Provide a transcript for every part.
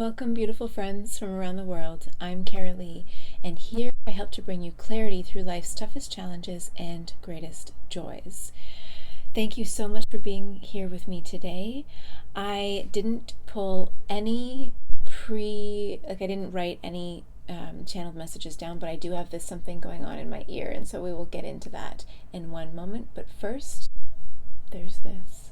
Welcome, beautiful friends from around the world. I'm Kara Lee, and here I help to bring you clarity through life's toughest challenges and greatest joys. Thank you so much for being here with me today. I didn't pull any I didn't write any channeled messages down, but I do have something going on in my ear, and so we will get into that in one moment. But first, there's this.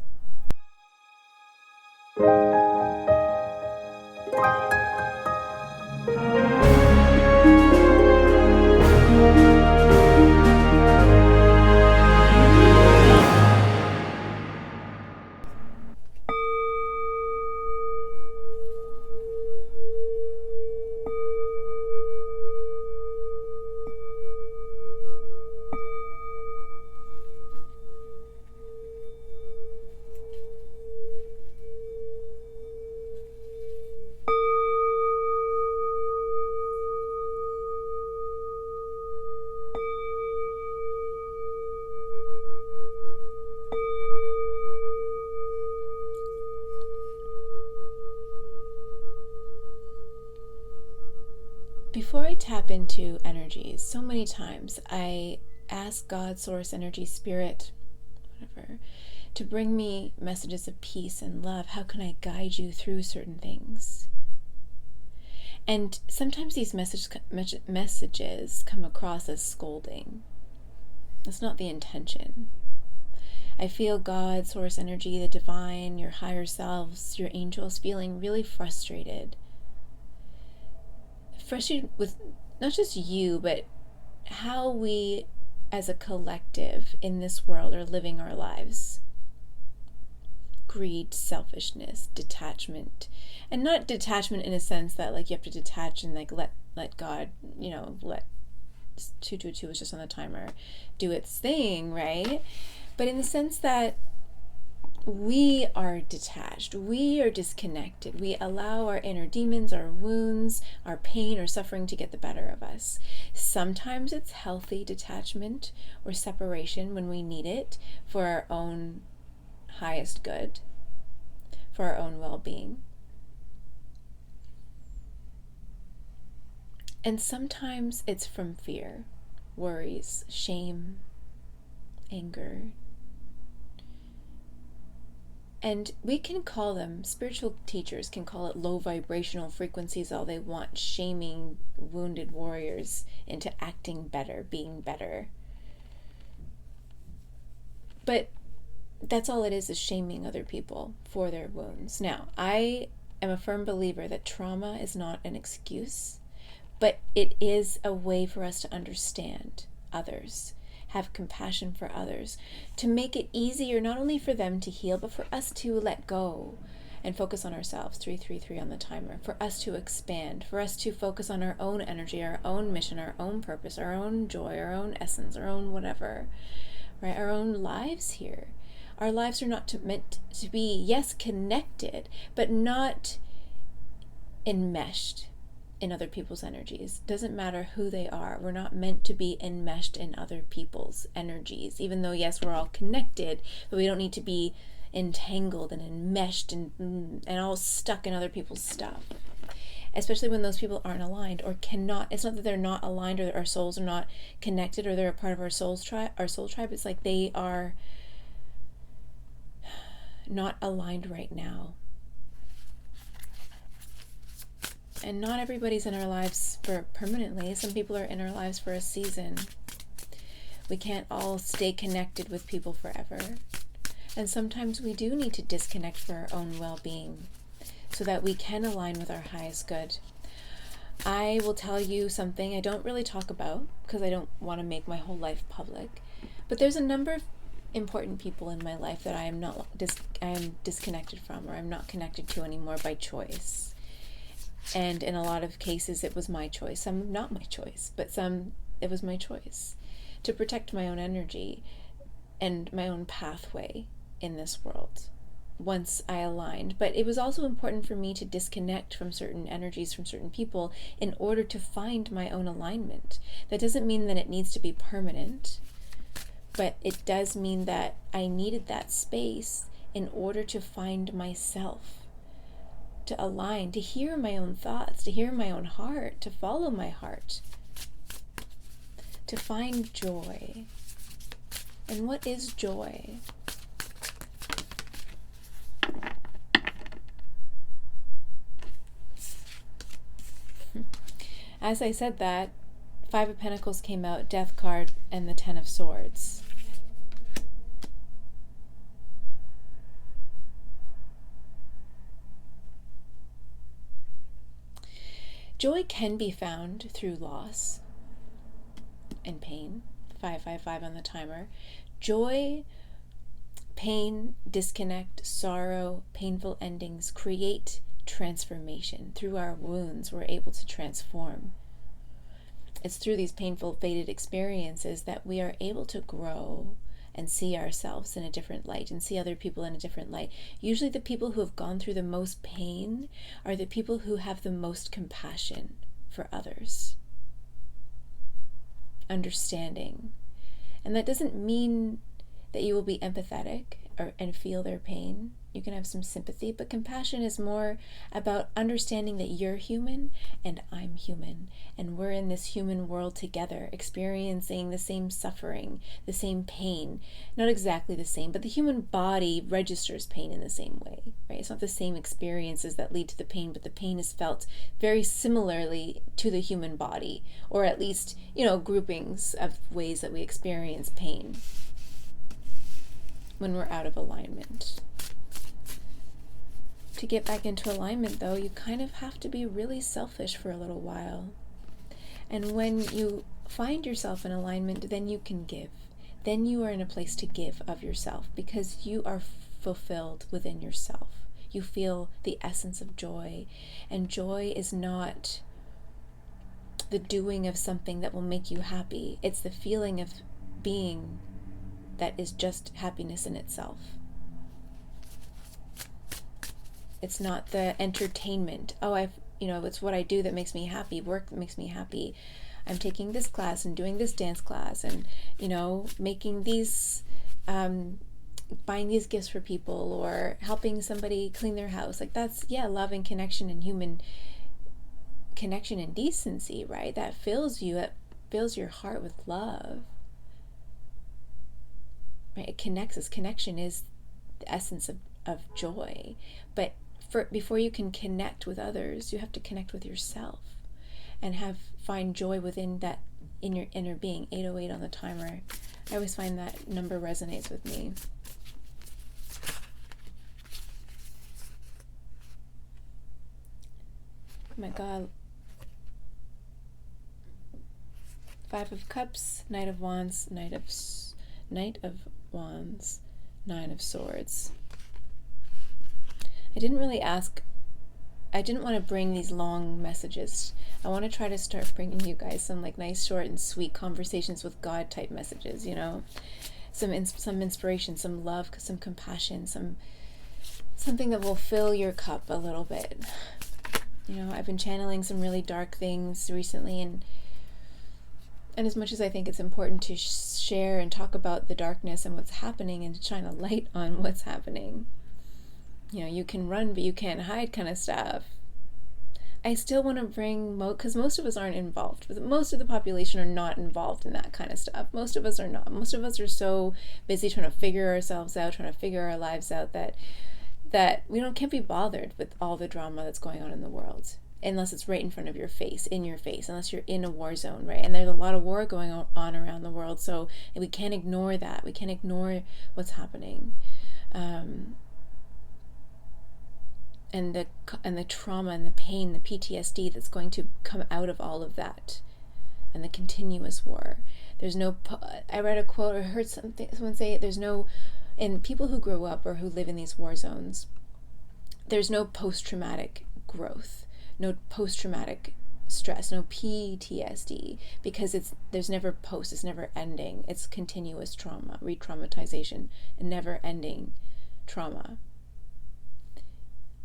Before I tap into energies, so many times I ask God, Source, Energy, Spirit, whatever, to bring me messages of peace and love. How can I guide you through certain things? And sometimes these messages come across as scolding. That's not the intention. I feel God, Source, Energy, the divine, your higher selves, your angels feeling really frustrated with not just you, but how we as a collective in this world are living our lives. Greed, selfishness, detachment. And not detachment in a sense that you have to detach and let God, let 222 is just on the timer, do its thing, right? But in the sense that we are detached, we are disconnected, we allow our inner demons, our wounds, our pain or suffering to get the better of us. Sometimes it's healthy detachment or separation when we need it for our own highest good, for our own well-being. And sometimes it's from fear, worries, shame, anger. And we can call them, spiritual teachers can call it low vibrational frequencies all they want, shaming wounded warriors into acting better, being better. But that's all it is shaming other people for their wounds. Now, I am a firm believer that trauma is not an excuse, but it is a way for us to understand others, have compassion for others, to make it easier not only for them to heal, but for us to let go and focus on ourselves, 333 on the timer, for us to expand, for us to focus on our own energy, our own mission, our own purpose, our own joy, our own essence, our own whatever, right? Our own lives here. Our lives are not meant to be, yes, connected, but not enmeshed in other people's energies. Doesn't matter who they are. We're not meant to be enmeshed in other people's energies, even though, yes, we're all connected, but we don't need to be entangled and enmeshed and all stuck in other people's stuff. Especially when those people aren't aligned or cannot. It's not that they're not aligned or our souls are not connected or they're a part of our soul tribe. It's like they are not aligned right now. And not everybody's in our lives for permanently. Some people are in our lives for a season. We can't all stay connected with people forever. And sometimes we do need to disconnect for our own well-being so that we can align with our highest good. I will tell you something I don't really talk about because I don't want to make my whole life public. But there's a number of important people in my life that I am disconnected from, or I'm not connected to anymore by choice. And in a lot of cases, it was my choice. Some not my choice, but some it was my choice to protect my own energy and my own pathway in this world once I aligned. But it was also important for me to disconnect from certain energies, from certain people, in order to find my own alignment. That doesn't mean that it needs to be permanent, but it does mean that I needed that space in order to find myself, to align, to hear my own thoughts, to hear my own heart, to follow my heart, to find joy. And what is joy? As I said that, Five of Pentacles came out, Death card, and the Ten of Swords. Joy can be found through loss and pain. 555 on the timer. Joy, pain, disconnect, sorrow, painful endings create transformation. Through our wounds, we're able to transform. It's through these painful, fated experiences that we are able to grow and see ourselves in a different light and see other people in a different light. Usually the people who have gone through the most pain are the people who have the most compassion for others. Understanding. And that doesn't mean that you will be empathetic and feel their pain. You can have some sympathy, but compassion is more about understanding that you're human and I'm human, and we're in this human world together, experiencing the same suffering, the same pain. Not exactly the same, but the human body registers pain in the same way, right? It's not the same experiences that lead to the pain, but the pain is felt very similarly to the human body, or at least, groupings of ways that we experience pain when we're out of alignment. To get back into alignment, though, you kind of have to be really selfish for a little while. And when you find yourself in alignment, then you can give. Then you are in a place to give of yourself because you are fulfilled within yourself. You feel the essence of joy. And joy is not the doing of something that will make you happy. It's the feeling of being that is just happiness in itself. It's not the entertainment. It's what I do that makes me happy, work that makes me happy. I'm taking this class and doing this dance class and, making these, buying these gifts for people or helping somebody clean their house. Like that's, love and connection and human connection and decency, right? That fills you, it fills your heart with love. Right? It connects us. Connection is the essence of joy. But before you can connect with others, you have to connect with yourself and find joy within that, in your inner being. 808 on the timer. I always find that number resonates with me. Oh my God. 5 of Cups, Knight of Wands, Knight of Wands, 9 of Swords. I didn't want to bring these long messages. I want to try to start bringing you guys some nice, short and sweet conversations with God type messages, some inspiration, some love, some compassion, something that will fill your cup a little bit. I've been channeling some really dark things recently, and as much as I think it's important to share and talk about the darkness and what's happening and to shine a light on what's happening, you can run but you can't hide kind of stuff. I still want to bring, because most of us aren't involved. Most of the population are not involved in that kind of stuff. Most of us are not. Most of us are so busy trying to figure ourselves out, trying to figure our lives out that we can't be bothered with all the drama that's going on in the world. Unless it's right in front of your face, unless you're in a war zone, right? And there's a lot of war going on around the world, so we can't ignore that. We can't ignore what's happening. And the trauma and the pain, the PTSD that's going to come out of all of that, and the continuous war. I read a quote or heard someone say and people who grow up or who live in these war zones, there's no post-traumatic growth, no post-traumatic stress, no PTSD, because there's never it's never ending. It's continuous trauma, re-traumatization, and never ending trauma.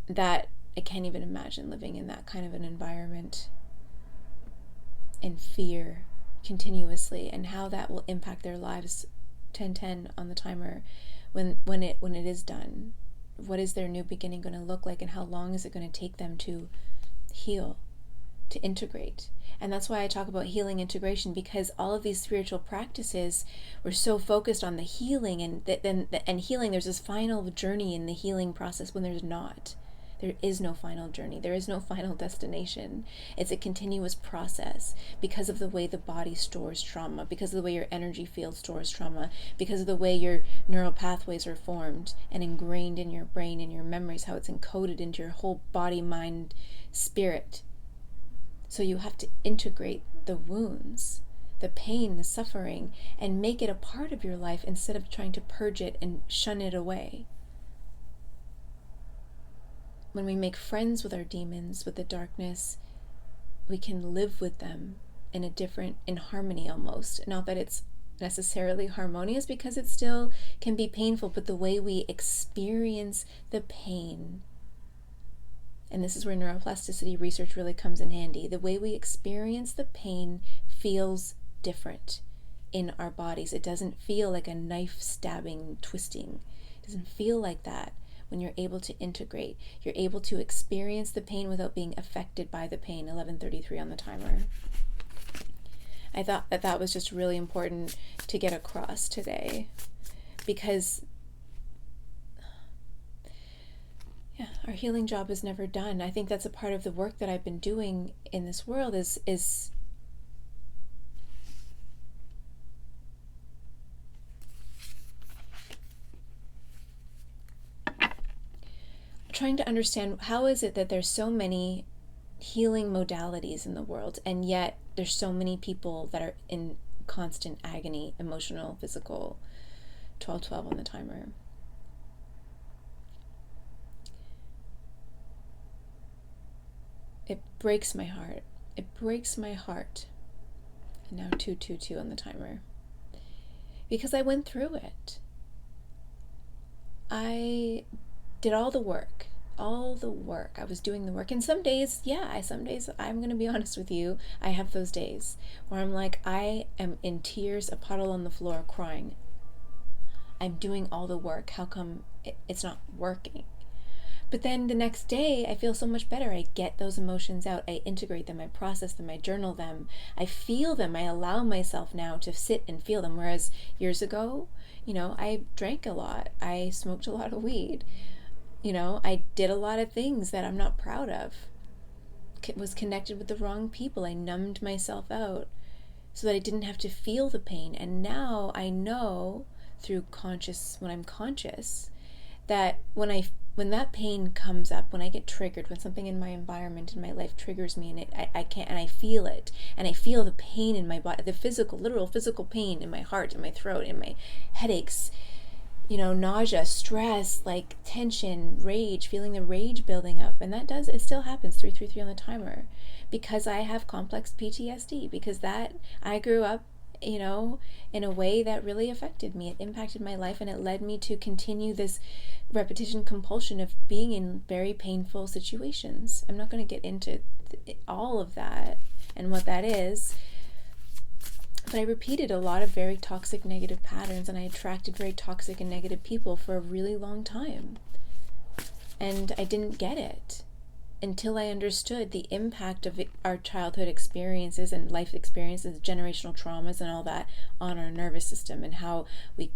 That I can't even imagine living in that kind of an environment in fear continuously, and how that will impact their lives. 1010 on the timer when it is done. what is their new beginning going to look like, and how long is it going to take them to heal, to integrate. And that's why I talk about healing integration, because all of these spiritual practices were so focused on the healing, and healing, there's this final journey in the healing process, when there's not. There is no final journey. There is no final destination. It's a continuous process, because of the way the body stores trauma, because of the way your energy field stores trauma, because of the way your neural pathways are formed and ingrained in your brain and your memories, how it's encoded into your whole body, mind, spirit. So you have to integrate the wounds, the pain, the suffering, and make it a part of your life, instead of trying to purge it and shun it away. When we make friends with our demons, with the darkness, we can live with them in harmony almost. Not that it's necessarily harmonious, because it still can be painful, but the way we experience the pain, and this is where neuroplasticity research really comes in handy, the way we experience the pain feels different in our bodies. It doesn't feel like a knife stabbing, twisting. It doesn't feel like that. When you're able to integrate, you're able to experience the pain without being affected by the pain. 11:33 on the timer. I thought that was just really important to get across today, because our healing job is never done. I think that's a part of the work that I've been doing in this world, is trying to understand, how is it that there's so many healing modalities in the world, and yet there's so many people that are in constant agony, emotional, physical. 12:12 on the timer. It breaks my heart. It breaks my heart. And now 2:22 on the timer. Because I went through it. I did all the work. I was doing the work. And some days, I'm going to be honest with you, I have those days where I'm like, I am in tears, a puddle on the floor, crying. I'm doing all the work. How come it's not working? But then the next day, I feel so much better. I get those emotions out. I integrate them. I process them. I journal them. I feel them. I allow myself now to sit and feel them. Whereas years ago, I drank a lot. I smoked a lot of weed. I did a lot of things that I'm not proud of. Was connected with the wrong people. I numbed myself out so that I didn't have to feel the pain. And now I know when I'm conscious, that when that pain comes up, when I get triggered, when something in my environment, in my life triggers me, and I can't, and I feel it, and I feel the pain in my body, the literal physical pain in my heart, in my throat, in my headaches, nausea, stress, like tension, rage, feeling the rage building up. And it still happens. 3:33 on the timer, because I have complex PTSD, because I grew up in a way that really affected me. It impacted my life, and it led me to continue this repetition compulsion of being in very painful situations. I'm not going to get into all of that and what that is, but I repeated a lot of very toxic, negative patterns, and I attracted very toxic and negative people for a really long time. And I didn't get it until I understood the impact of our childhood experiences and life experiences, generational traumas and all that, on our nervous system, and how we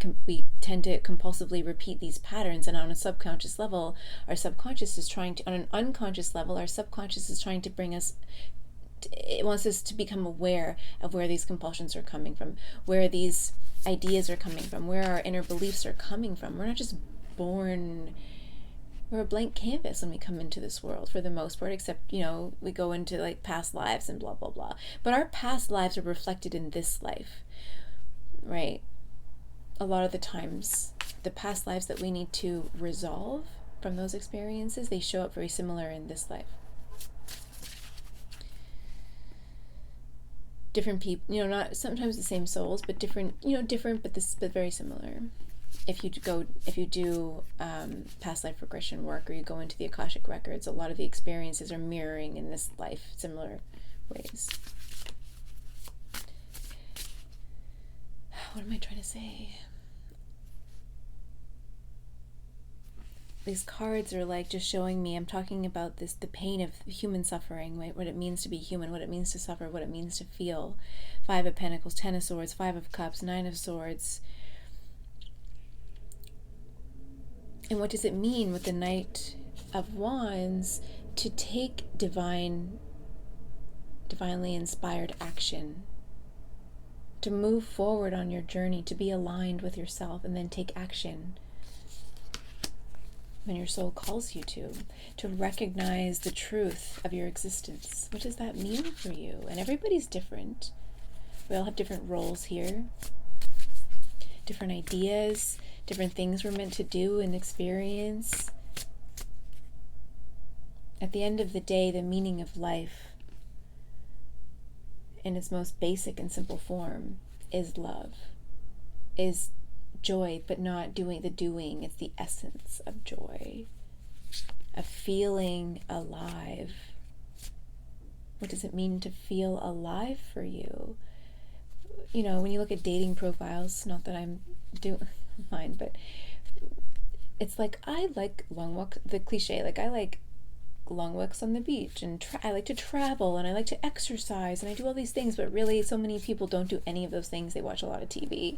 tend to compulsively repeat these patterns. And on a subconscious level, on an unconscious level, our subconscious is trying to bring us, it wants us to become aware of where these compulsions are coming from, where these ideas are coming from, where our inner beliefs are coming from. We're not just born, we're a blank canvas when we come into this world, for the most part, except, we go into like past lives and blah, blah, blah. But our past lives are reflected in this life, right? A lot of the times, the past lives that we need to resolve from those experiences, they show up very similar in this life. Different people, not sometimes the same souls, but different, but very similar. If you do past life regression work, or you go into the Akashic records, a lot of the experiences are mirroring in this life, similar ways. What am I trying to say? these cards are like just showing me, I'm talking about this, the pain of human suffering, right? What it means to be human, what it means to suffer, what it means to feel. 5 of Pentacles, 10 of Swords, 5 of Cups, 9 of Swords. And what does it mean with the Knight of Wands to take divinely inspired action, to move forward on your journey, to be aligned with yourself, and then take action when your soul calls you to recognize the truth of your existence? What does that mean for you? And everybody's different. We all have different roles here, different ideas, different things we're meant to do and experience. At the end of the day, the meaning of life in its most basic and simple form is love, is joy, but not doing the doing. It's the essence of joy, of feeling alive. What does it mean to feel alive for you? You know, when you look at dating profiles, not that I'm doing mine, but it's like, I like long walks, the cliche, like I like long walks on the beach, and I like to travel, and I like to exercise, and I do all these things, but really so many people don't do any of those things. They watch a lot of TV,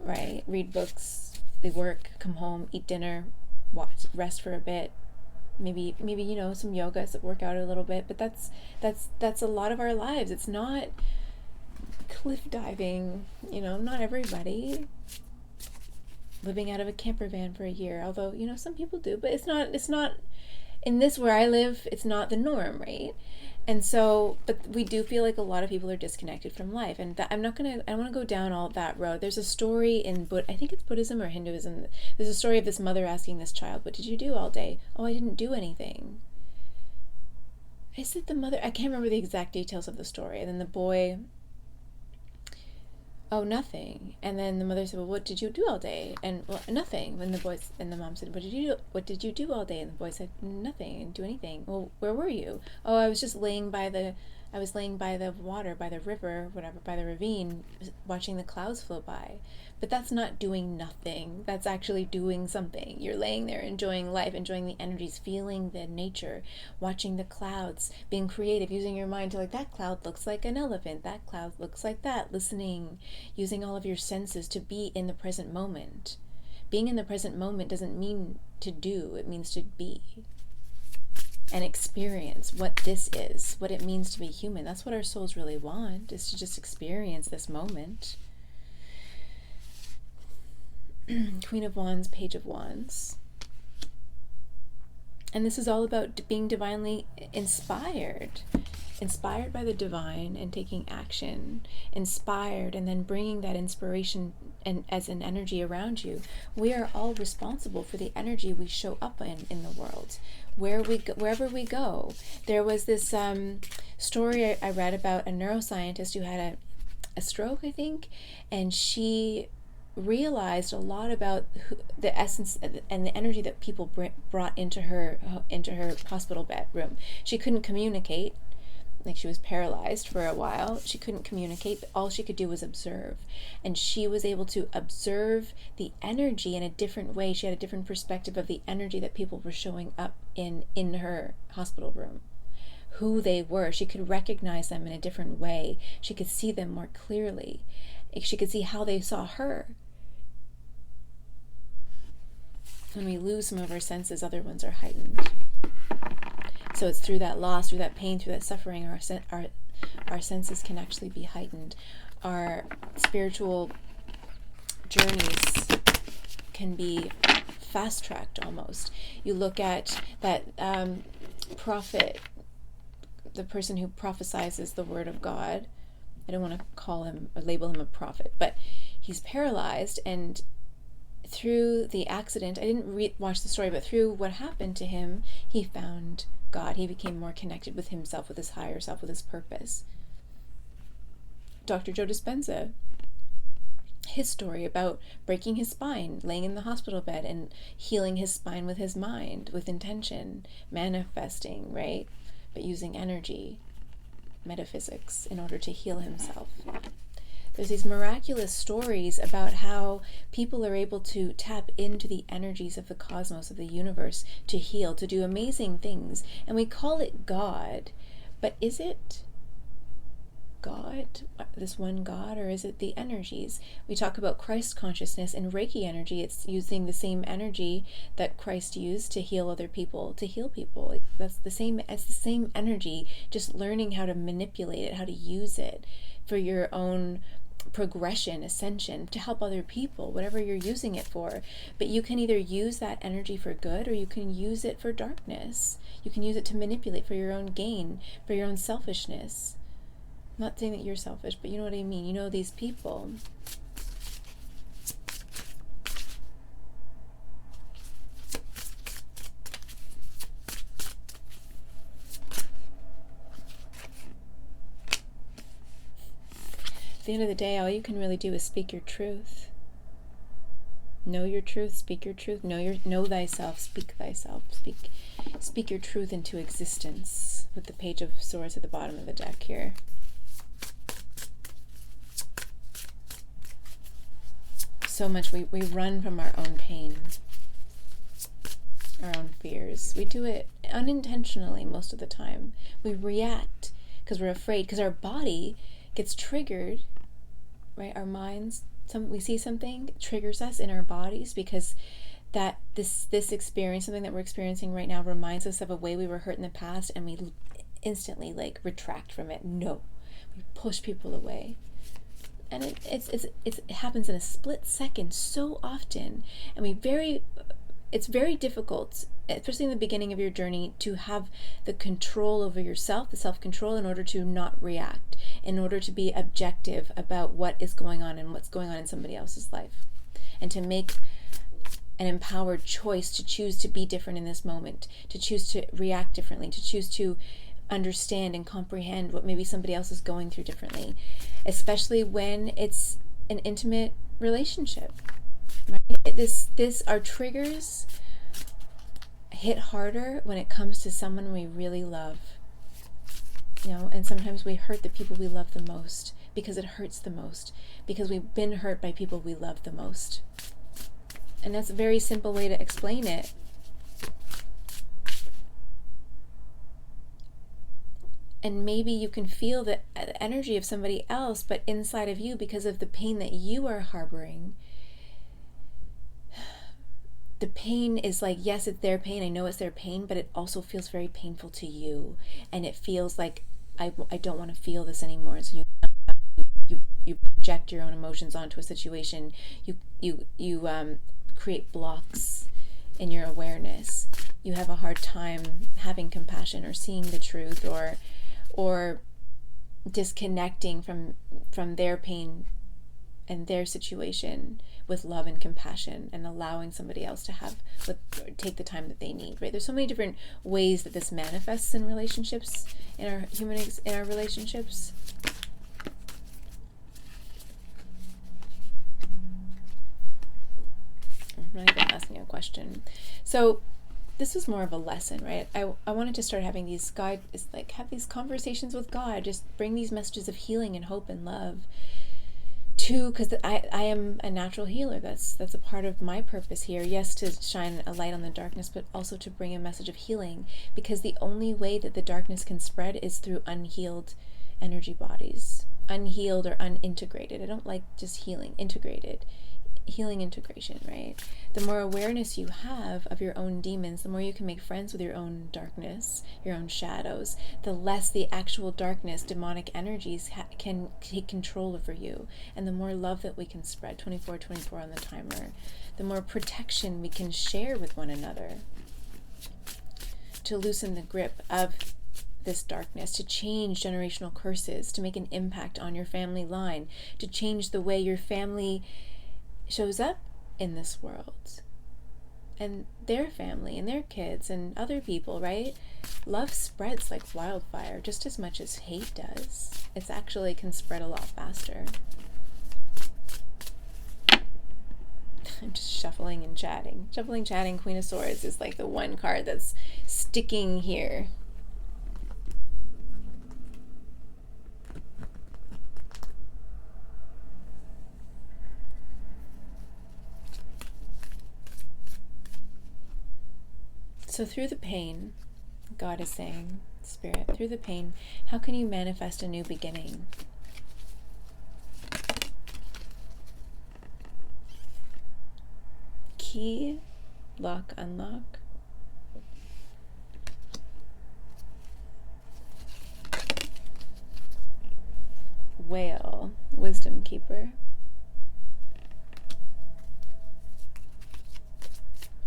right? Read books, they work, come home, eat dinner, watch, rest for a bit, maybe you know, some yoga, work out a little bit, but that's a lot of our lives. It's not cliff diving, you know, not everybody. Living out of a camper van for a year, although, you know, some people do, but it's not in this where I live, it's not the norm, right? And so, but we do feel like a lot of people are disconnected from life, and that, I don't want to go down all that road. There's a story in I think it's Buddhism or Hinduism. There's a story of this mother asking this child, "What did you do all day?" "Oh, I didn't do anything." Is it the mother? I can't remember the exact details of the story. And then the boy, "Oh, nothing." And then the mother said, "Well, what did you do all day?" And, "Well, nothing." And the mom said, "What did you do all day?" And the boy said, "Nothing. I didn't do anything." "Well, where were you?" "Oh, I was laying by the water, by the river, whatever, by the ravine, watching the clouds float by." But that's not doing nothing. That's actually doing something. You're laying there enjoying life, enjoying the energies, feeling the nature, watching the clouds, being creative, using your mind to, like, that cloud looks like an elephant, that cloud looks like that, listening, using all of your senses to be in the present moment. Being in the present moment doesn't mean to do, it means to be and experience what this is, what it means to be human. That's what our souls really want, is to just experience this moment. Queen of Wands, Page of Wands. And this is all about being divinely inspired by the divine and taking action, inspired, and then bringing that inspiration and as an energy around you. We are all responsible for the energy we show up in the world, wherever we go. There was this story I read about a neuroscientist who had a stroke, I think, and she realized a lot about the essence and the energy that people brought into her hospital bedroom. She couldn't communicate, like she was paralyzed for a while. She couldn't communicate. All she could do was observe, and she was able to observe the energy in a different way. She had a different perspective of the energy that people were showing up in her hospital room, who they were. She could recognize them in a different way. She could see them more clearly. She could see how they saw her. When we lose some of our senses, other ones are heightened. So it's through that loss, through that pain, through that suffering, our senses can actually be heightened. Our spiritual journeys can be fast-tracked almost. You look at that prophet, the person who prophesizes the word of God. I don't want to call him or label him a prophet, but he's paralyzed, and through the accident, I didn't watch the story, but through what happened to him, he found God. He became more connected with himself, with his higher self, with his purpose. Dr. Joe Dispenza, his story about breaking his spine, laying in the hospital bed, and healing his spine with his mind, with intention, manifesting, right? But using energy, metaphysics, in order to heal himself. There's these miraculous stories about how people are able to tap into the energies of the cosmos, of the universe, to heal, to do amazing things. And we call it God. But is it God, this one God, or is it the energies? We talk about Christ consciousness and Reiki energy. It's using the same energy that Christ used to heal other people, to heal people. Like, that's the same, it's the same energy, just learning how to manipulate it, how to use it for your own progression, ascension, to help other people, whatever you're using it for. But you can either use that energy for good, or you can use it for darkness. You can use it to manipulate for your own gain, for your own selfishness. I'm not saying that you're selfish, but you know what I mean. You know, these people. At the end of the day, all you can really do is speak your truth. Know your truth, speak your truth. Know thyself, speak thyself. Speak your truth into existence. With the Page of Swords at the bottom of the deck here. So much we run from our own pain, our own fears. We do it unintentionally most of the time. We react because we're afraid, because our body gets triggered, right? Our minds, we see something, it triggers us in our bodies, because that this experience, something that we're experiencing right now, reminds us of a way we were hurt in the past, and we instantly retract from it. No, we push people away. And it happens in a split second so often, and it's very difficult, especially in the beginning of your journey, to have the control over yourself, the self-control, in order to not react, in order to be objective about what is going on and what's going on in somebody else's life, and to make an empowered choice to choose to be different in this moment, to choose to react differently, to choose to understand and comprehend what maybe somebody else is going through differently, especially when it's an intimate relationship, right? Our triggers hit harder when it comes to someone we really love, and sometimes we hurt the people we love the most because it hurts the most, because we've been hurt by people we love the most. And that's a very simple way to explain it. And maybe you can feel the energy of somebody else, but inside of you, because of the pain that you are harboring, the pain is like, yes, it's their pain. I know it's their pain, but it also feels very painful to you. And it feels like, I don't want to feel this anymore. And so you project your own emotions onto a situation. You create blocks in your awareness. You have a hard time having compassion or seeing the truth, or disconnecting from their pain and their situation with love and compassion, and allowing somebody else to take the time that they need, right? There's so many different ways that this manifests in relationships, in our relationships. I'm not even asking a question. So this was more of a lesson, right? I wanted to start having these have these conversations with God, just bring these messages of healing and hope and love to, because I am a natural healer. That's a part of my purpose here. Yes, to shine a light on the darkness, but also to bring a message of healing, because the only way that the darkness can spread is through unhealed energy bodies, unhealed or unintegrated. I don't like just healing, integrated. Healing integration, right? The more awareness you have of your own demons, the more you can make friends with your own darkness, your own shadows, the less the actual darkness, demonic energies can take control over you, and the more love that we can spread, 24/24 on the timer, the more protection we can share with one another, to loosen the grip of this darkness, to change generational curses, to make an impact on your family line, to change the way your family shows up in this world, and their family and their kids and other people, right? Love spreads like wildfire just as much as hate does. It actually can spread a lot faster. I'm just shuffling and chatting. Shuffling, chatting, Queen of Swords is like the one card that's sticking here. So through the pain, God is saying, Spirit, through the pain, how can you manifest a new beginning? Key, lock, unlock. Whale, wisdom keeper.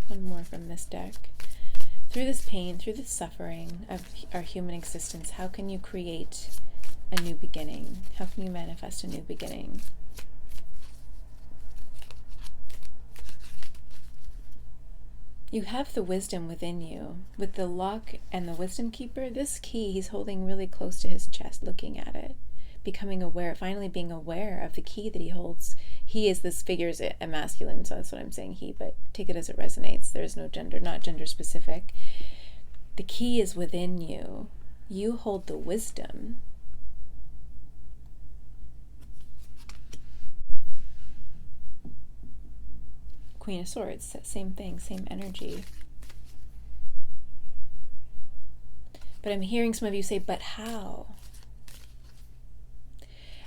One more from this deck. Through this pain, through the suffering of our human existence, how can you create a new beginning? How can you manifest a new beginning? You have the wisdom within you. With the lock and the wisdom keeper, this key he's holding really close to his chest, looking at it, becoming aware, finally being aware of the key that he holds. He is, this figures it a masculine, so that's what I'm saying he, but take it as it resonates. There's no gender, not gender specific. The key is within you. You hold the wisdom. Queen of Swords, same thing, same energy. But I'm hearing some of you say, but how?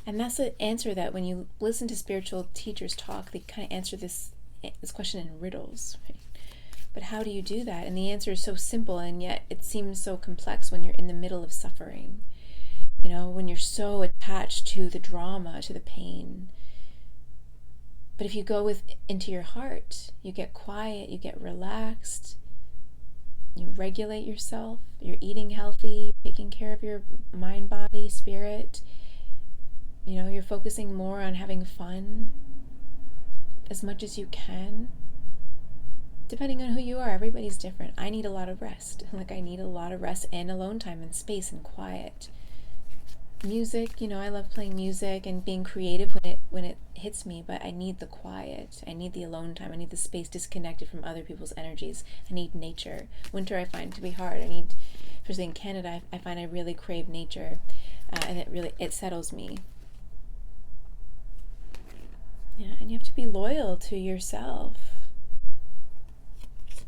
And that's the answer that when you listen to spiritual teachers talk, they kind of answer this question in riddles, right? But how do you do that? And the answer is so simple, and yet it seems so complex when you're in the middle of suffering. You know, when you're so attached to the drama, to the pain. But if you go into your heart, you get quiet, you get relaxed, you regulate yourself, you're eating healthy, taking care of your mind, body, spirit. You know, you're focusing more on having fun as much as you can. Depending on who you are, everybody's different. I need a lot of rest. Like, I need a lot of rest and alone time and space and quiet. Music, you know, I love playing music and being creative when it hits me, but I need the quiet. I need the alone time. I need the space disconnected from other people's energies. I need nature. Winter I find to be hard. I need, especially in Canada, I find I really crave nature, and it settles me. Yeah, and you have to be loyal to yourself,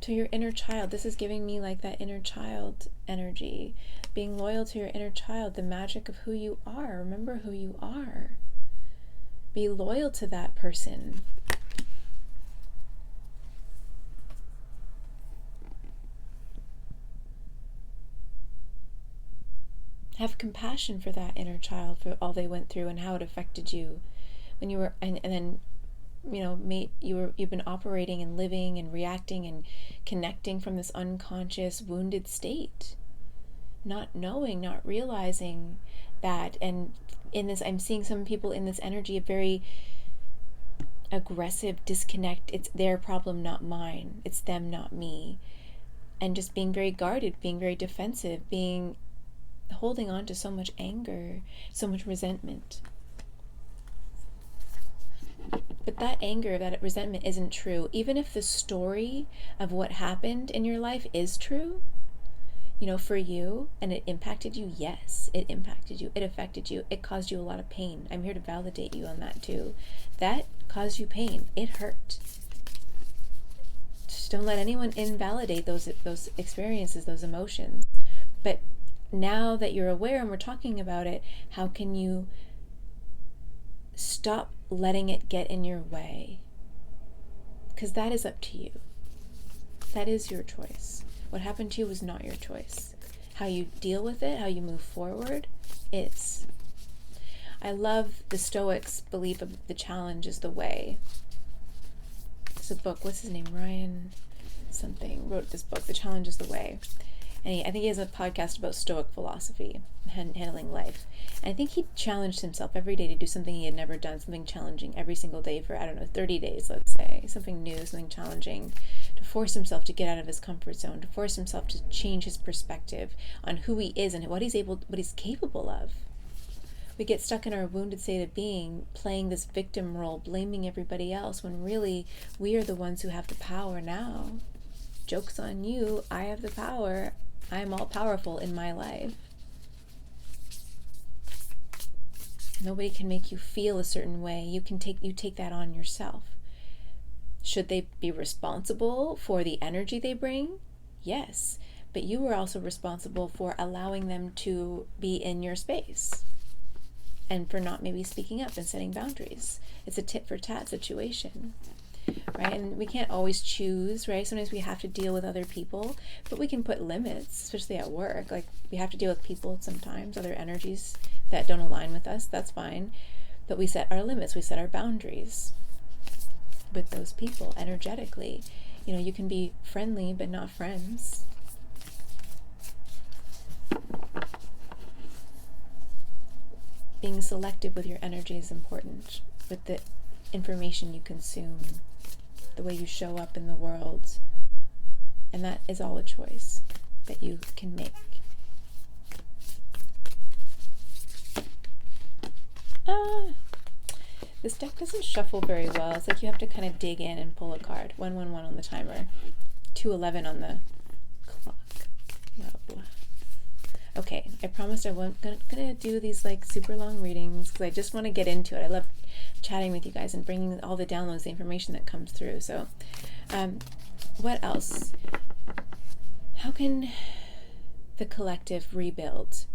to your inner child. This is giving me like that inner child energy. Being loyal to your inner child, the magic of who you are. Remember who you are. Be loyal to that person. Have compassion for that inner child, for all they went through and how it affected you when you were, and then, you know, you've been operating and living and reacting and connecting from this unconscious wounded state, not knowing, not realizing that. And in this, I'm seeing some people in this energy, a very aggressive disconnect. It's their problem, not mine. It's them, not me. And just being very guarded, being very defensive, holding on to so much anger, so much resentment. But that anger, that resentment isn't true. Even if the story of what happened in your life is true, you know, for you, and it impacted you, yes, it impacted you, it affected you, it caused you a lot of pain. I'm here to validate you on that too. That caused you pain. It hurt. Just don't let anyone invalidate those experiences, those emotions. But now that you're aware and we're talking about it, how can you stop letting it get in your way? Because that is up to you. That is your choice. What happened to you was not your choice. How you deal with it, how you move forward, is. I love the Stoics' belief of the challenge is the way. It's a book, what's his name? Ryan something wrote this book, The Challenge is the Way. And I think he has a podcast about Stoic philosophy and handling life. And I think he challenged himself every day to do something he had never done, something challenging every single day for, 30 days, let's say. Something new, something challenging. To force himself to get out of his comfort zone, to force himself to change his perspective on who he is and what he's capable of. We get stuck in our wounded state of being, playing this victim role, blaming everybody else, when really we are the ones who have the power now. Joke's on you, I have the power. I am all powerful in my life. Nobody can make you feel a certain way. You take that on yourself. Should they be responsible for the energy they bring? Yes, but you were also responsible for allowing them to be in your space and for not maybe speaking up and setting boundaries. It's a tit for tat situation, right? And we can't always choose, right? Sometimes we have to deal with other people, but we can put limits, especially at work. Like, we have to deal with people sometimes, other energies that don't align with us. That's fine. But we set our limits, we set our boundaries with those people energetically. You know, you can be friendly but not friends. Being selective with your energy is important, with the information you consume, the way you show up in the world. And that is all a choice that you can make. This deck doesn't shuffle very well. It's like you have to kind of dig in and pull a card. 111 on the timer. 211 on the clock. Whoa. Okay, I promised I wasn't gonna do these like super long readings because I just want to get into it. I love chatting with you guys and bringing all the downloads, the information that comes through. So, what else? How can the collective rebuild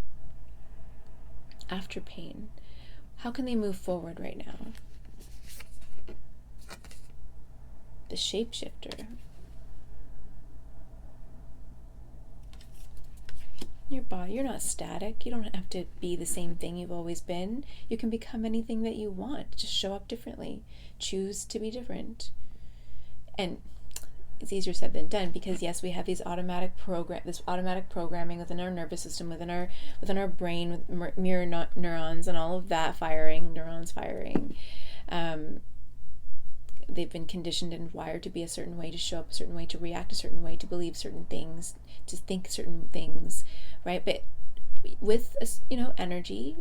after pain? How can they move forward right now? The shapeshifter. Your body, you're not static. You don't have to be the same thing you've always been. You can become anything that you want. Just show up differently. Choose to be different. And it's easier said than done because yes, we have this automatic programming within our nervous system, within our brain, with mirror neurons and all of that neurons firing. They've been conditioned and wired to be a certain way, to show up a certain way, to react a certain way, to believe certain things, to think certain things, right? But with energy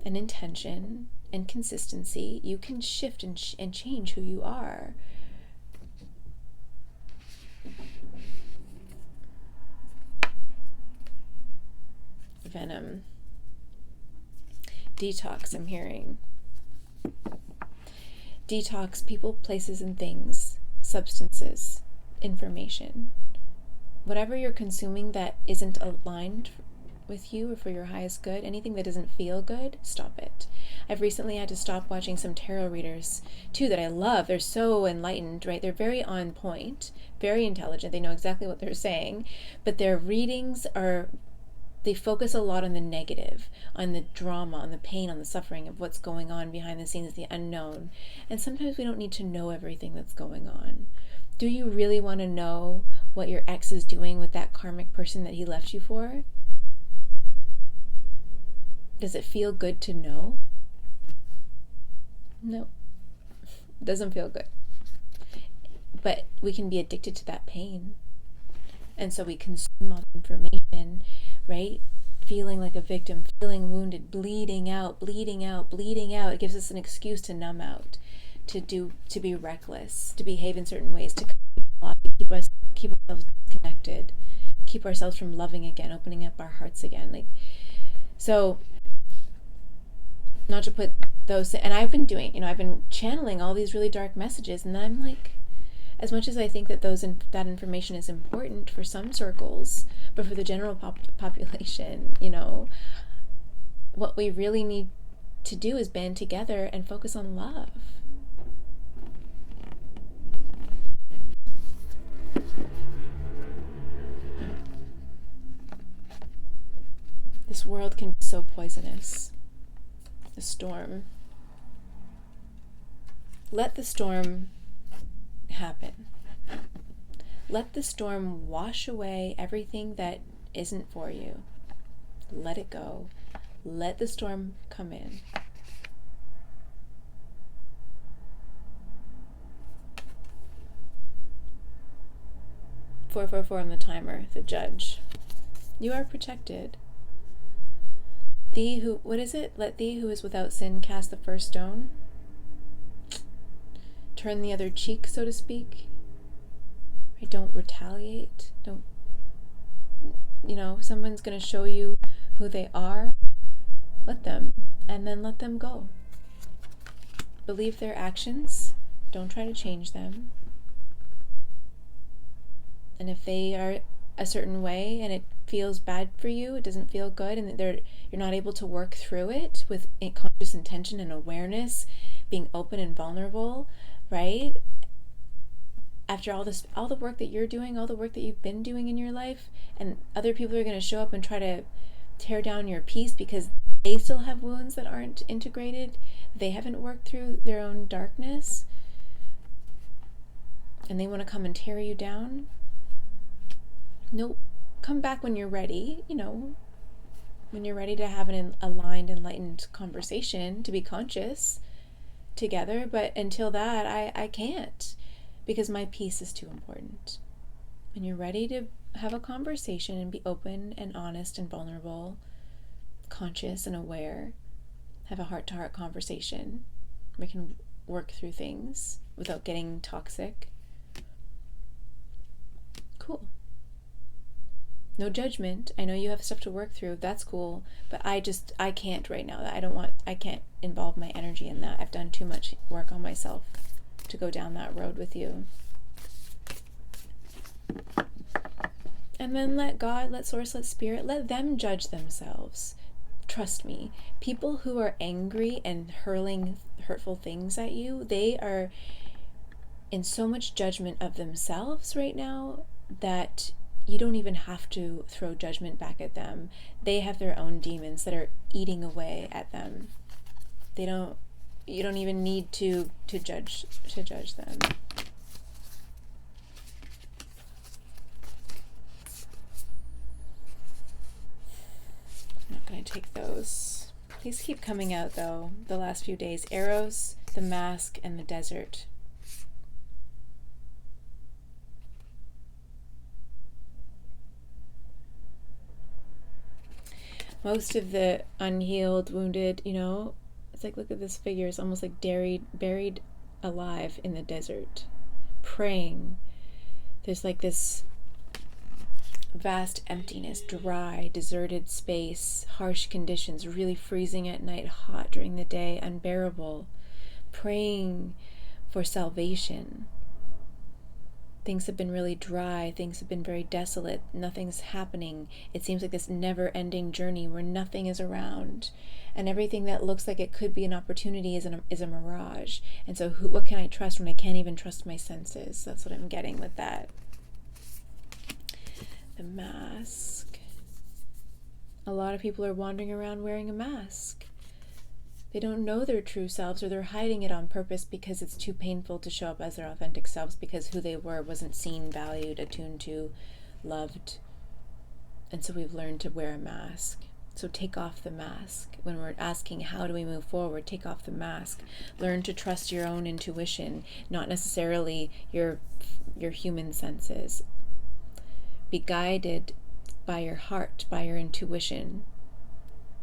and intention and consistency, you can shift and change who you are. Venom. Detox, I'm hearing. Detox people, places, and things, substances, information. Whatever you're consuming that isn't aligned with you or for your highest good, anything that doesn't feel good, stop it. I've recently had to stop watching some tarot readers too that I love. They're so enlightened, right? They're very on point, very intelligent. They know exactly what they're saying, but their readings they focus a lot on the negative, on the drama, on the pain, on the suffering of what's going on behind the scenes, the unknown. And sometimes we don't need to know everything that's going on. Do you really want to know what your ex is doing with that karmic person that he left you for? Does it feel good to know? No. It doesn't feel good. But we can be addicted to that pain. And so we consume all the information, right? Feeling like a victim, feeling wounded, bleeding out. It gives us an excuse to numb out, to be reckless, to behave in certain ways, to keep ourselves disconnected, keep ourselves from loving again, opening up our hearts again. So, not to put those, and I've been channeling all these really dark messages, and then I'm like, as much as I think that that information is important for some circles, but for the general population, what we really need to do is band together and focus on love. This world can be so poisonous. The storm. Let the storm happen. Let the storm wash away everything that isn't for you. Let it go. Let the storm come in. Four on the timer, the judge. You are protected. Let thee who is without sin cast the first stone. Turn the other cheek, so to speak. Right? Don't retaliate. Someone's going to show you who they are. Let them, and then let them go. Believe their actions. Don't try to change them. And if they are a certain way and it feels bad for you, it doesn't feel good, and you're not able to work through it with conscious intention and awareness, being open and vulnerable, right? After all the work that you're doing, all the work that you've been doing in your life, and other people are going to show up and try to tear down your peace because they still have wounds that aren't integrated, they haven't worked through their own darkness, and they want to come and tear you down. Nope. Come back when you're ready, when you're ready to have an aligned, enlightened conversation, to be conscious together. But until that, I can't, because my peace is too important. When you're ready to have a conversation and be open and honest and vulnerable, conscious and aware, have a heart-to-heart conversation, we can work through things without getting toxic. Cool. No judgment. I know you have stuff to work through. That's cool. But I can't right now. I can't involve my energy in that. I've done too much work on myself to go down that road with you. And then let God, let Source, let Spirit, let them judge themselves. Trust me, people who are angry and hurling hurtful things at you, they are in so much judgment of themselves right now that you don't even have to throw judgment back at them. They have their own demons that are eating away at them. You don't even need to judge them. I'm not going to take those. These keep coming out though the last few days. Arrows, the mask, and the desert. Most of the unhealed, wounded, it's like, look at this figure. It's almost like buried alive in the desert, praying. There's like this vast emptiness, dry, deserted space, harsh conditions, really freezing at night, hot during the day, unbearable, praying for salvation. Things have been really dry, things have been very desolate, nothing's happening. It seems like this never-ending journey where nothing is around, and everything that looks like it could be an opportunity is a mirage. And so what can I trust when I can't even trust my senses? That's what I'm getting with that. The mask. A lot of people are wandering around wearing a mask. They don't know their true selves, or they're hiding it on purpose because it's too painful to show up as their authentic selves, because who they were wasn't seen, valued, attuned to, loved. And so we've learned to wear a mask. So take off the mask. When we're asking how do we move forward, take off the mask. Learn to trust your own intuition, not necessarily your human senses. Be guided by your heart, by your intuition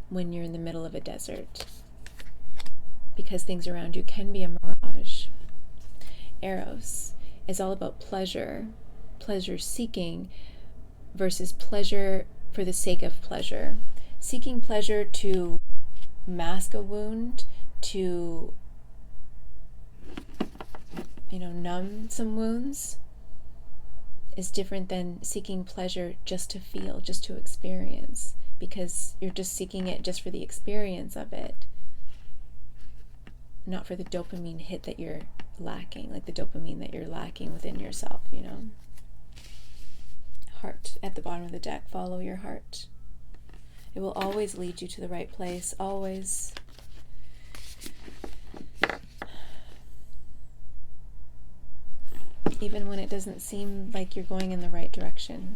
when you're in the middle of a desert, because things around you can be a mirage. Eros is all about pleasure seeking versus pleasure for the sake of pleasure. Seeking pleasure to mask a wound, to numb some wounds, is different than seeking pleasure just to feel, just to experience, because you're just seeking it just for the experience of it, not for the dopamine hit that you're lacking, like the dopamine that you're lacking within yourself, Heart at the bottom of the deck. Follow your heart. It will always lead you to the right place, always. Even when it doesn't seem like you're going in the right direction.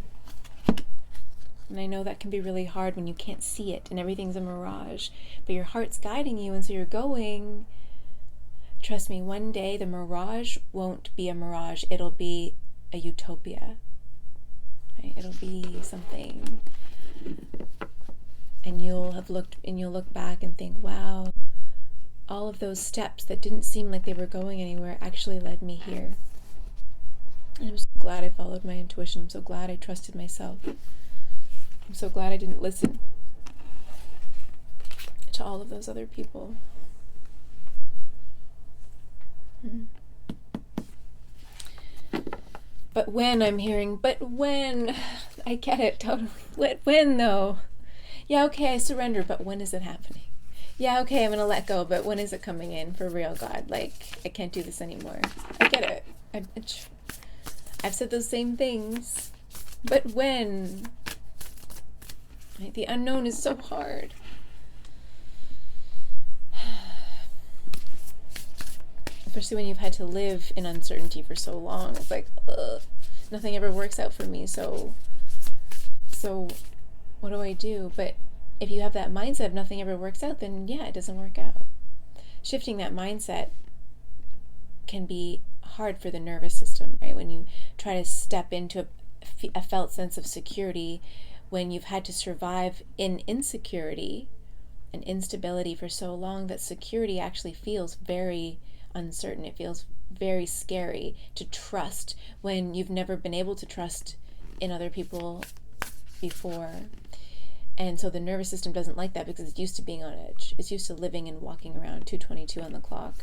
And I know that can be really hard when you can't see it and everything's a mirage, but your heart's guiding you, and so you're going. Trust me, one day the mirage won't be a mirage, it'll be a utopia. Right? It'll be something. And you'll look back and think, wow, all of those steps that didn't seem like they were going anywhere actually led me here. And I'm so glad I followed my intuition. I'm so glad I trusted myself. I'm so glad I didn't listen to all of those other people. But when, I'm hearing, but when, I get it totally. When though? Yeah, okay, I surrender, but when is it happening? Yeah, okay, I'm gonna let go, but when is it coming in for real, God? Like, I can't do this anymore. I get it. I've said those same things. But when? Right? The unknown is so hard. Especially when you've had to live in uncertainty for so long. It's like, ugh, nothing ever works out for me, so what do I do? But if you have that mindset of nothing ever works out, then yeah, it doesn't work out. Shifting that mindset can be hard for the nervous system, right? When you try to step into a felt sense of security, when you've had to survive in insecurity and instability for so long, that security actually feels very uncertain. It feels very scary to trust when you've never been able to trust in other people before. And so the nervous system doesn't like that because it's used to being on edge. It's used to living and walking around 222 on the clock.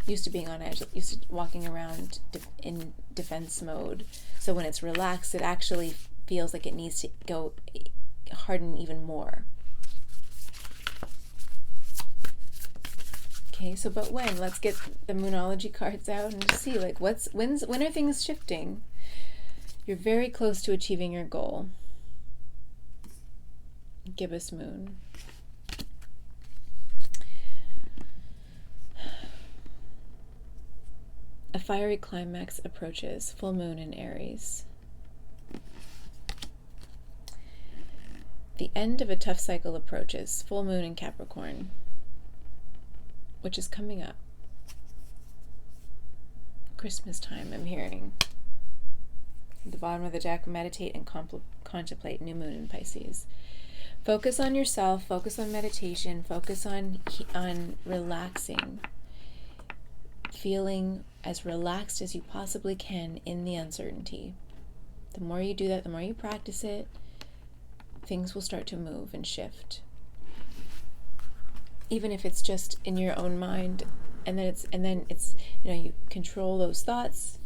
Used to being on edge, used to walking around in defense mode. So when it's relaxed, it actually feels like it needs to go harden even more. Okay, so but when? Let's get the Moonology cards out and see like when are things shifting? You're very close to achieving your goal. Gibbous moon. A fiery climax approaches. Full moon in Aries. The end of a tough cycle approaches. Full moon in Capricorn, which is coming up. Christmas time, I'm hearing. At the bottom of the deck, meditate and contemplate. New moon in Pisces. Focus on yourself, focus on meditation, focus on relaxing, feeling as relaxed as you possibly can in the uncertainty. The more you do that, the more you practice it, things will start to move and shift. Even if it's just in your own mind, and then it's you control those thoughts,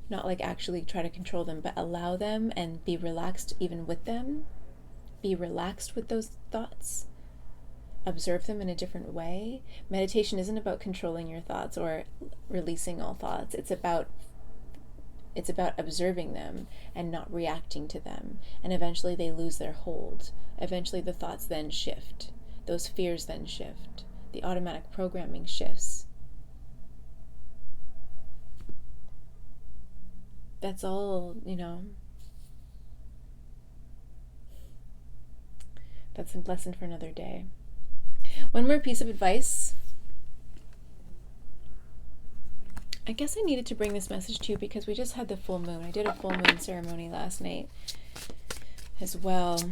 not like actually try to control them, but allow them and be relaxed even with them. Be relaxed with those thoughts. Observe them in a different way. Meditation isn't about controlling your thoughts or releasing all thoughts. It's about observing them and not reacting to them. And eventually they lose their hold. Eventually the thoughts then shift. Those fears then shift. The automatic programming shifts. That's all, That's a lesson for another day. One more piece of advice. I guess I needed to bring this message to you because we just had the full moon. I did a full moon ceremony last night as well.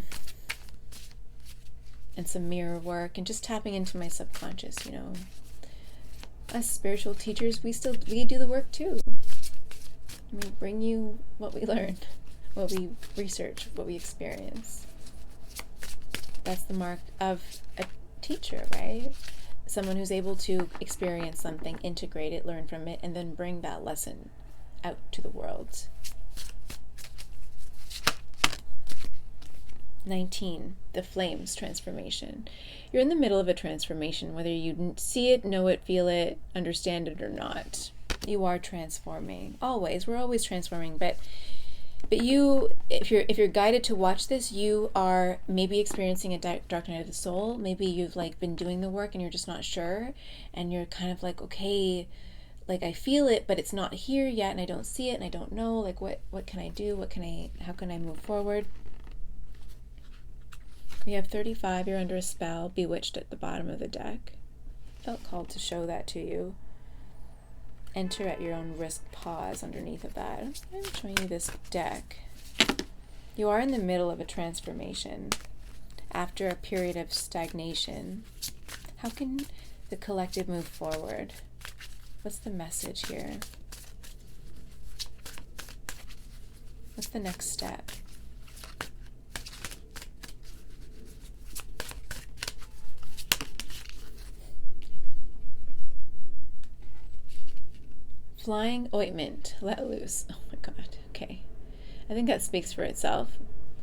And some mirror work and just tapping into my subconscious, Us spiritual teachers, we do the work too. We bring you what we learn, what we research, what we experience. That's the mark of a teacher, right? Someone who's able to experience something, integrate it, learn from it, and then bring that lesson out to the world. 19, the flames transformation. You're in the middle of a transformation, whether you see it, know it, feel it, understand it or not. You are transforming. Always. We're always transforming, but you, if you're guided to watch this, you are maybe experiencing a dark night of the soul. Maybe you've been doing the work and you're just not sure, and you're kind of okay, I feel it, but it's not here yet, and I don't see it, and I don't know, what can I do? How can I move forward? We have 35, you're under a spell, bewitched at the bottom of the deck. Felt called to show that to you. Enter at your own risk, pause underneath of that. I'm showing you this deck. You are in the middle of a transformation. After a period of stagnation, how can the collective move forward? What's the message here? What's the next step? Flying ointment, let loose. Oh my God, okay. I think that speaks for itself.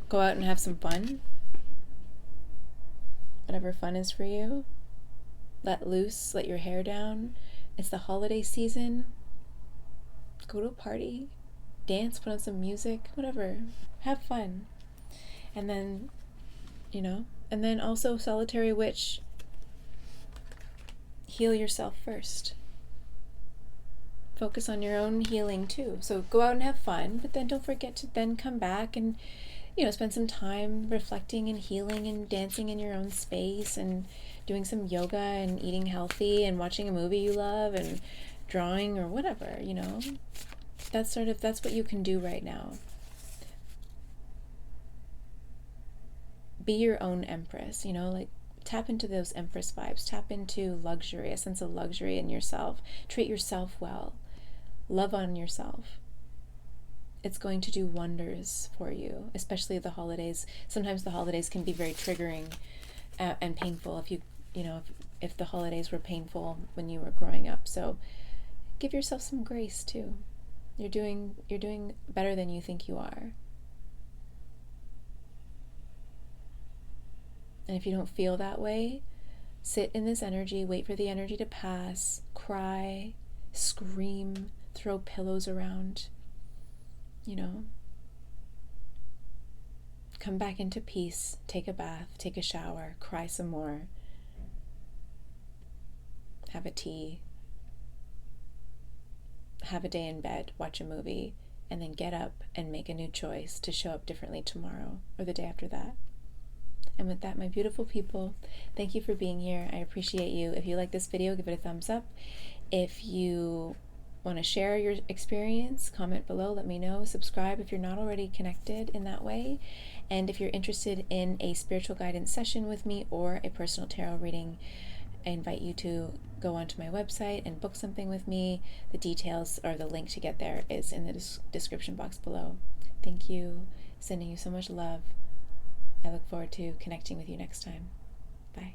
Go out and have some fun, whatever fun is for you. Let loose, let your hair down. It's the holiday season. Go to a party, dance, put on some music, whatever. Have fun. And then, and then also, solitary witch, heal yourself first. Focus on your own healing too. So go out and have fun, but then don't forget to then come back and, spend some time reflecting and healing and dancing in your own space and doing some yoga and eating healthy and watching a movie you love and drawing or whatever, That's what you can do right now. Be your own empress, tap into those empress vibes, tap into luxury, a sense of luxury in yourself. Treat yourself well. Love on yourself. It's going to do wonders for you, especially the holidays. Sometimes the holidays can be very triggering and painful if the holidays were painful when you were growing up. So give yourself some grace too. You're doing better than you think you are. And if you don't feel that way, sit in this energy, wait for the energy to pass, cry, scream, throw pillows around, Come back into peace, take a bath, take a shower, cry some more, have a tea, have a day in bed, watch a movie, and then get up and make a new choice to show up differently tomorrow or the day after that. And with that, my beautiful people, thank you for being here. I appreciate you. If you like this video, give it a thumbs up. If you want to share your experience, comment below, let me know. Subscribe if you're not already connected in that way. And if you're interested in a spiritual guidance session with me or a personal tarot reading, I invite you to go onto my website and book something with me. The details or the link to get there is in the description box below. Thank you. Sending you so much love. I look forward to connecting with you next time. Bye.